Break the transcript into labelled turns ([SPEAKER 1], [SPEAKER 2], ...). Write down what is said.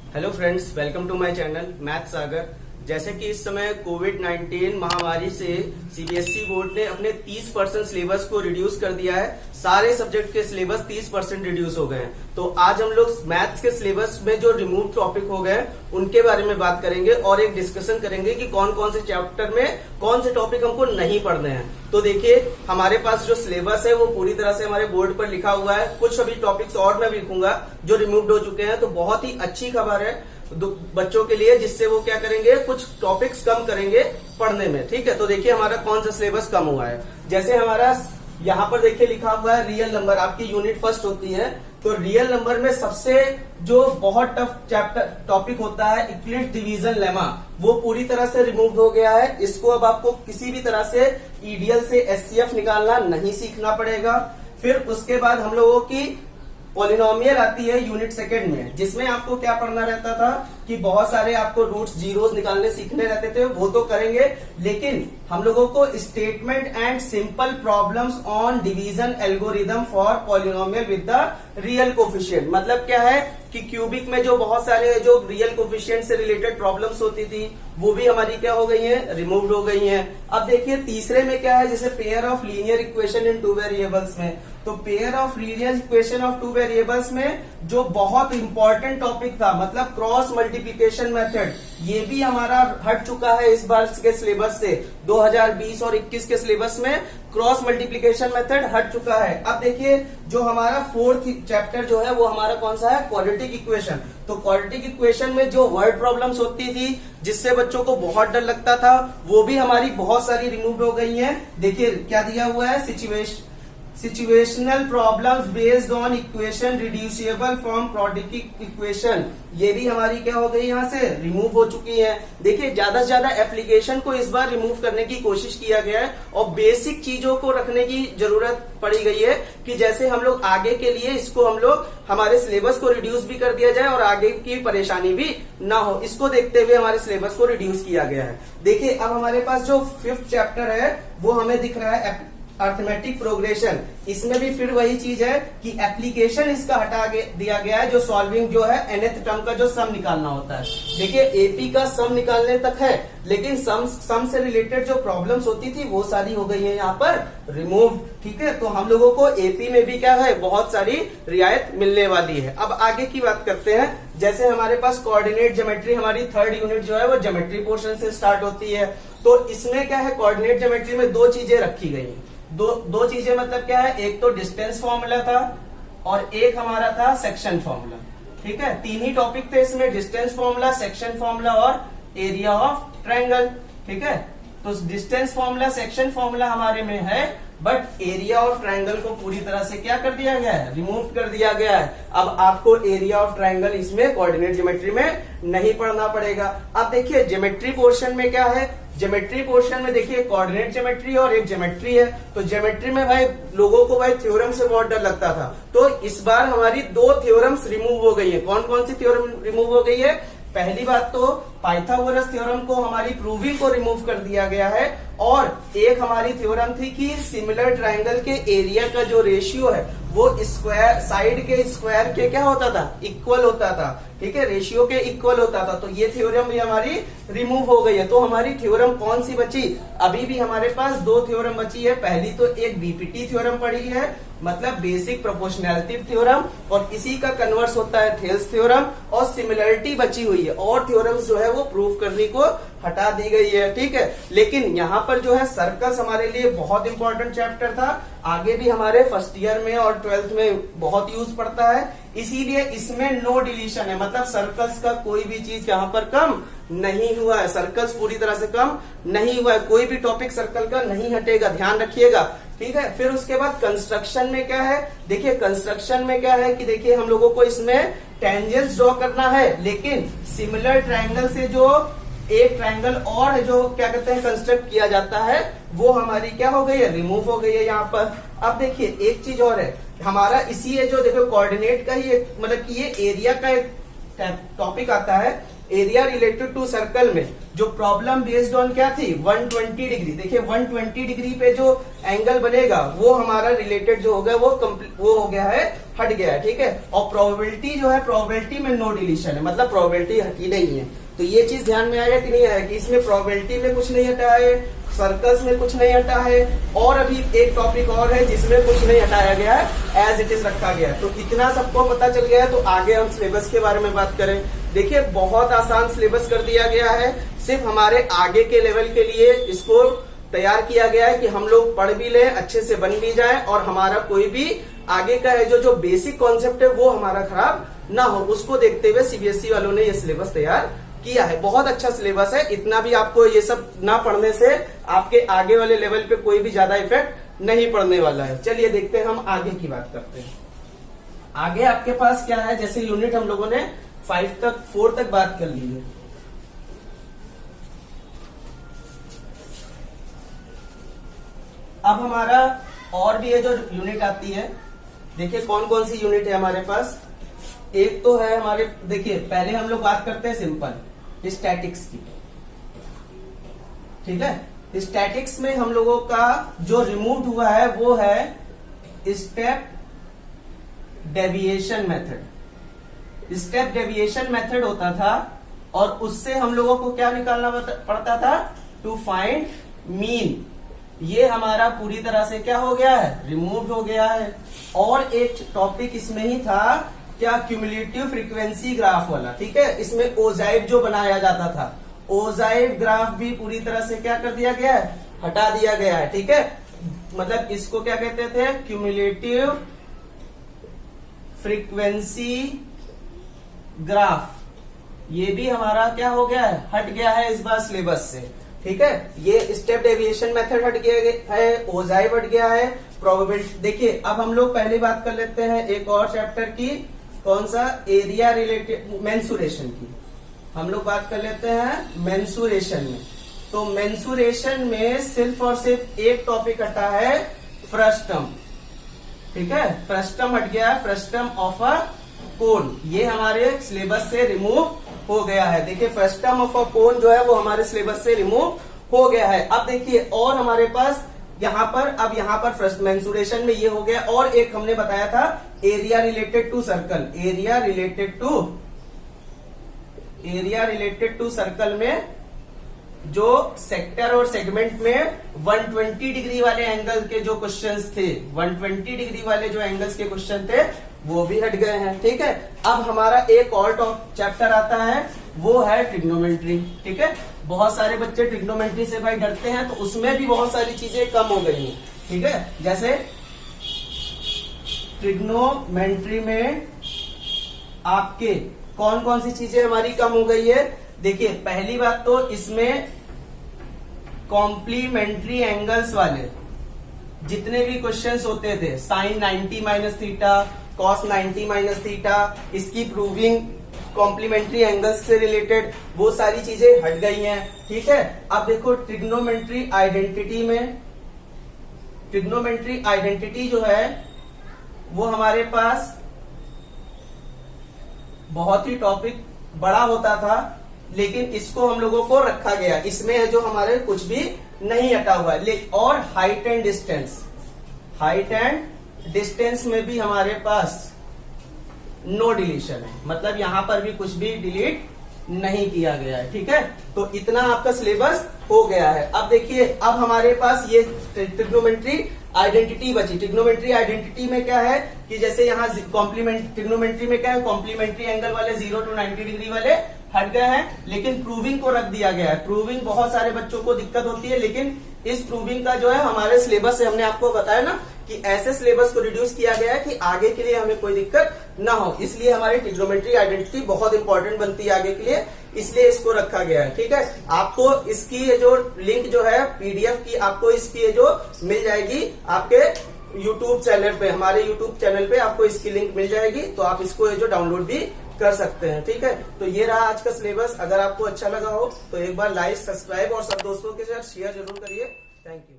[SPEAKER 1] Hello friends, welcome to my channel Math Sagar. जैसे कि इस समय कोविड-19 महामारी से सीबीएसई बोर्ड ने अपने 30% सिलेबस को रिड्यूस कर दिया है। सारे सब्जेक्ट के सिलेबस 30% रिड्यूस हो गए हैं। तो आज हम लोग मैथ्स के सिलेबस में जो रिमूव टॉपिक हो गए उनके बारे में बात करेंगे और एक डिस्कशन करेंगे कि कौन कौन से चैप्टर में कौन से टॉपिक हमको नहीं पढ़ने हैं। तो देखिए, हमारे पास जो सिलेबस है वो पूरी तरह से हमारे बोर्ड पर लिखा हुआ है। कुछ अभी टॉपिक्स और मैं लिखूंगा जो रिमूव्ड हो चुके हैं। तो बहुत ही अच्छी खबर है बच्चों के लिए, जिससे वो क्या करेंगे, कुछ टॉपिक्स कम करेंगे पढ़ने में। ठीक है, तो देखिए हमारा कौन सा सिलेबस कम हुआ है। जैसे हमारा यहाँ पर देखिए लिखा हुआ है रियल नंबर, आपकी यूनिट फर्स्ट होती है। तो रियल नंबर में सबसे जो बहुत टफ चैप्टर टॉपिक होता है इक्लिप्स डिवीजन लेमा, वो पूरी तरह से रिमूव हो गया है। इसको अब आपको किसी भी तरह से ईडीएल से एचसीएफ निकालना नहीं सीखना पड़ेगा। फिर उसके बाद हम लोगों की पॉलिनोमियल आती है यूनिट सेकंड में, जिसमें आपको क्या पढ़ना रहता था कि बहुत सारे आपको रूट्स जीरोस निकालने सीखने रहते थे। वो तो करेंगे, लेकिन हम लोगों को statement and simple problems on division algorithm for polynomial with the real coefficient. मतलब क्या है कि क्यूबिक में जो बहुत सारे जो रियल कोफिशिएंट से रिलेटेड प्रॉब्लम्स होती थी वो भी हमारी क्या हो गई है, रिमूव्ड हो गई हैं। अब देखिए तीसरे में क्या है, जैसे pair of linear equation in two variables में। तो pair of linear equation of two variables में जो बहुत इंपॉर्टेंट टॉपिक था, मतलब क्रॉस मल्टीप्लिकेशन मेथड, ये भी हमारा हट चुका है इस बार के सिलेबस से। 2020 और 21 के सिलेबस में क्रॉस मल्टीप्लिकेशन मेथड हट चुका है। अब देखिए जो हमारा फोर्थ चैप्टर जो है वो हमारा कौन सा है, क्वाड्रेटिक इक्वेशन। तो क्वाड्रेटिक इक्वेशन में जो वर्ड प्रॉब्लम्स होती थी जिससे बच्चों को बहुत डर लगता था, वो भी हमारी बहुत सारी रिमूव हो गई हैं। देखिए क्या दिया हुआ है, situational problems based on equation reducible from quadratic equation, ये भी हमारी क्या हो गई, यहाँ से रिमूव हो चुकी है। देखिए ज्यादा से ज्यादा एप्लीकेशन को इस बार रिमूव करने की कोशिश किया गया है और बेसिक चीजों को रखने की जरूरत पड़ी गई है कि जैसे हम लोग आगे के लिए इसको हम लोग हमारे सिलेबस को रिड्यूस भी कर दिया जाए और आगे की परेशानी भी ना हो। इसको देखते हुए हमारे सिलेबस को रिड्यूस किया गया है। देखिए अब हमारे पास जो फिफ्थ चैप्टर है वो हमें दिख रहा है अर्थमेटिक प्रोग्रेशन। इसमें भी फिर वही चीज है कि एप्लीकेशन इसका हटा दिया गया है। जो सॉल्विंग जो है nth टर्म का जो सम निकालना होता है, देखिए एपी का सम निकालने तक है, लेकिन सम से रिलेटेड जो प्रॉब्लम्स होती थी वो सारी हो गई है यहाँ पर रिमूव। ठीक है, तो हम लोगों को एपी में भी क्या है, बहुत सारी रियायत मिलने वाली है। अब आगे की बात करते हैं। जैसे हमारे पास कोऑर्डिनेट ज्योमेट्री, हमारी थर्ड यूनिट जो है वो ज्योमेट्री पोर्शन से स्टार्ट होती है। तो इसमें क्या है, कोऑर्डिनेट ज्योमेट्री में दो चीजें रखी गई है। दो चीजें मतलब क्या है, एक तो डिस्टेंस फॉर्मूला था और एक हमारा था सेक्शन फॉर्मूला। ठीक है, तीन ही टॉपिक थे इसमें, डिस्टेंस फॉर्मूला, सेक्शन फॉर्मूला और एरिया ऑफ ट्रायंगल। ठीक है, तो डिस्टेंस फॉर्मूला, सेक्शन फॉर्मूला हमारे में है, बट एरिया ऑफ ट्रायंगल को पूरी तरह से क्या कर दिया गया है, रिमूव कर दिया गया है। अब आपको एरिया ऑफ ट्रायंगल इसमें कोऑर्डिनेट ज्योमेट्री में नहीं पढ़ना पड़ेगा। अब देखिए ज्योमेट्री पोर्शन में क्या है, ज्योमेट्री पोर्शन में देखिए कोऑर्डिनेट ज्योमेट्री और एक ज्योमेट्री है। तो ज्योमेट्री में भाई लोगों को भाई थ्योरम से बहुत डर लगता था, तो इस बार हमारी दो थ्योरम्स रिमूव हो गई है। कौन कौन सी थ्योरम रिमूव हो गई है, पहली बात तो पाइथागोरस थ्योरम को हमारी प्रूविंग को रिमूव कर दिया गया है, और एक हमारी थ्योरम थी कि सिमिलर ट्रायंगल के एरिया का जो रेशियो है वो स्क्वायर साइड के स्क्वायर के क्या होता था, इक्वल होता था। ठीक है, रेशियो के इक्वल होता था। तो ये थ्योरम भी हमारी रिमूव हो गई है। तो हमारी थ्योरम कौन सी बची, अभी भी हमारे पास दो थ्योरम बची है। पहली तो एक बीपीटी थ्योरम पड़ी है, मतलब बेसिक प्रोपोर्शनैलिटी थ्योरम, और इसी का कन्वर्स होता है थेल्स थ्योरम, और सिमिलरिटी बची हुई है। और थ्योरम्स जो है वो प्रूव करने को हटा दी गई है। ठीक है, लेकिन यहाँ पर जो है सर्कल्स हमारे लिए बहुत इंपॉर्टेंट चैप्टर था। आगे भी हमारे फर्स्ट ईयर में और 12th में बहुत यूज पड़ता है, इसीलिए इसमें नो डिलीशन है, मतलब सर्कल्स का कोई भी चीज यहाँ पर कम नहीं हुआ है। सर्कल्स पूरी तरह से कम नहीं हुआ है, कोई भी टॉपिक सर्कल का नहीं हटेगा, ध्यान रखिएगा। ठीक है, फिर उसके बाद कंस्ट्रक्शन में क्या है, देखिए कंस्ट्रक्शन में क्या है कि देखिए हम लोगों को इसमें टेंजेंट्स ड्रॉ करना है, लेकिन सिमिलर ट्रायंगल से जो एक ट्रायंगल और है जो क्या कहते हैं कंस्ट्रक्ट किया जाता है, वो हमारी क्या हो गई है, रिमूव हो गई है यहाँ पर। अब देखिए एक चीज और है, हमारा इसी है जो देखो कोऑर्डिनेट का ही मतलब कि ये एरिया का एक टॉपिक आता है एरिया रिलेटेड टू सर्कल में जो प्रॉब्लम बेस्ड ऑन क्या थी 120 डिग्री, देखिए 120 डिग्री पे जो एंगल बनेगा वो हमारा रिलेटेड जो होगा वो हो गया है, हट गया है, ठीक है। और प्रोबेबिलिटी जो है, प्रोबेबिलिटी में नो डिलीशन है, मतलब प्रोबेबिलिटी हटी नहीं है। तो ये चीज ध्यान में आया कि नहीं आया कि इसमें प्रोबेबिलिटी में कुछ नहीं हटा है, सर्कल्स में कुछ नहीं हटा है, और अभी एक टॉपिक और है जिसमें कुछ नहीं हटाया गया है, एज इट इज रखा गया है। तो इतना सबको पता चल गया है। तो आगे हम सिलेबस के बारे में बात करें। देखिए बहुत आसान सिलेबस कर दिया गया है, सिर्फ हमारे आगे के लेवल के लिए इसको तैयार किया गया है कि हम लोग पढ़ भी लें, अच्छे से बन भी जाए, और हमारा कोई भी आगे का है जो बेसिक कॉन्सेप्ट है वो हमारा खराब ना हो, उसको देखते हुए सीबीएसई वालों ने ये सिलेबस तैयार किया है। बहुत अच्छा सिलेबस है। इतना भी आपको ये सब ना पढ़ने से आपके आगे वाले लेवल पे कोई भी ज्यादा इफेक्ट नहीं पड़ने वाला है। चलिए देखते हैं, हम आगे की बात करते हैं। आगे आपके पास क्या है, जैसे यूनिट हम लोगों ने 4 तक बात कर ली है। अब हमारा और भी ये जो यूनिट आती है, देखिए कौन कौन सी यूनिट है हमारे पास। एक तो है हमारे, देखिए पहले हम लोग बात करते हैं सिंपल स्टैटिक्स की, ठीक है। स्टैटिक्स में हम लोगों का जो रिमूव हुआ है वो है step deviation method. Step deviation method होता था और उससे हम लोगों को क्या निकालना पड़ता था, टू फाइंड मीन। ये हमारा पूरी तरह से क्या हो गया है, रिमूव हो गया है। और एक टॉपिक इसमें ही था क्या, क्यूमुलेटिव फ्रीक्वेंसी ग्राफ वाला, ठीक है। इसमें ओजाइव जो बनाया जाता था, ओजाइव ग्राफ भी पूरी तरह से क्या कर दिया गया है, हटा दिया गया है, ठीक है। मतलब इसको क्या कहते थे, क्यूमुलेटिव फ्रीक्वेंसी ग्राफ, ये भी हमारा क्या हो गया है, हट गया है इस बार सिलेबस से, ठीक है। ये स्टेप डेविएशन मेथड हट गया है, ओजाइव हट गया है, प्रोबेबिलिटी। देखिए अब हम लोग पहले बात कर लेते हैं एक और चैप्टर की, कौन सा, एरिया रिलेटेड मेंसुरेशन की। हम लोग बात कर लेते हैं मेंसुरेशन में। तो मेंसुरेशन में सिर्फ और सिर्फ एक टॉपिक हटा है, फ्रस्टम, ठीक है। फ्रस्टम हट गया है, फ्रस्टम ऑफ अ कोन, ये हमारे सिलेबस से रिमूव हो गया है। देखिए फ्रस्टम ऑफ अ कोन जो है वो हमारे सिलेबस से रिमूव हो गया है। अब देखिए और हमारे पास यहाँ पर, अब यहाँ पर फर्स्ट मेंसुरेशन में ये हो गया। और एक हमने बताया था area related to circle, area related to circle में जो सेक्टर और सेगमेंट में 120 डिग्री वाले एंगल के जो क्वेश्चंस थे, 120 डिग्री वाले जो एंगल्स के क्वेश्चन थे वो भी हट गए हैं, ठीक है। अब हमारा एक और चैप्टर आता है, वो है ट्रिग्नोमेट्री, ठीक है। बहुत सारे बच्चे ट्रिग्नोमेट्री से भाई डरते हैं, तो उसमें भी बहुत सारी चीजें कम हो गई हैं, ठीक है। जैसे ट्रिग्नोमेट्री में आपके कौन कौन सी चीजें हमारी कम हो गई है। देखिए पहली बात तो इसमें कॉम्प्लीमेंट्री एंगल्स वाले जितने भी क्वेश्चंस होते थे, sine 90 minus theta, cos 90 minus theta, इसकी प्रूविंग कॉम्प्लीमेंट्री एंगल्स से रिलेटेड, वो सारी चीजें हट गई हैं, ठीक है। अब देखो ट्रिग्नोमेट्री आइडेंटिटी में, ट्रिग्नोमेट्री आइडेंटिटी जो है वो हमारे पास बहुत ही टॉपिक बड़ा होता था, लेकिन इसको हम लोगों को रखा गया। इसमें है जो हमारे कुछ भी नहीं हटा हुआ है। और height and distance, height and distance में भी हमारे पास नो डिलीशन है, मतलब यहां पर भी कुछ भी डिलीट नहीं किया गया है, ठीक है। तो इतना आपका सिलेबस हो गया है। अब देखिए अब हमारे पास ये ट्रिग्नोमेट्री आइडेंटिटी बची। ट्रिग्नोमेट्री आइडेंटिटी में क्या है कि जैसे यहाँ कॉम्प्लीमेंट, ट्रिग्नोमेट्री में क्या है, कॉम्प्लीमेंट्री एंगल वाले 0 to 90 डिग्री वाले हट गए हैं, लेकिन प्रूविंग को रख दिया गया है। प्रूविंग बहुत सारे बच्चों को दिक्कत होती है, लेकिन इस प्रूविंग का जो है हमारे सिलेबस से हमने आपको बताया ना कि ऐसे सिलेबस को रिड्यूस किया गया है कि आगे के लिए हमें कोई दिक्कत ना हो। इसलिए हमारी ट्रिग्नोमेट्री आइडेंटिटी बहुत इंपॉर्टेंट बनती है आगे के लिए, इसलिए इसको रखा गया है, ठीक है। आपको इसकी जो लिंक जो है पीडीएफ की, आपको इसकी जो मिल जाएगी आपके यूट्यूब चैनल पे, हमारे यूट्यूब चैनल पे आपको इसकी लिंक मिल जाएगी, तो आप इसको जो डाउनलोड भी कर सकते हैं, ठीक है। तो ये रहा आज का सिलेबस। अगर आपको अच्छा लगा हो तो एक बार लाइक, सब्सक्राइब और सब दोस्तों के साथ शेयर जरूर करिए। Thank you.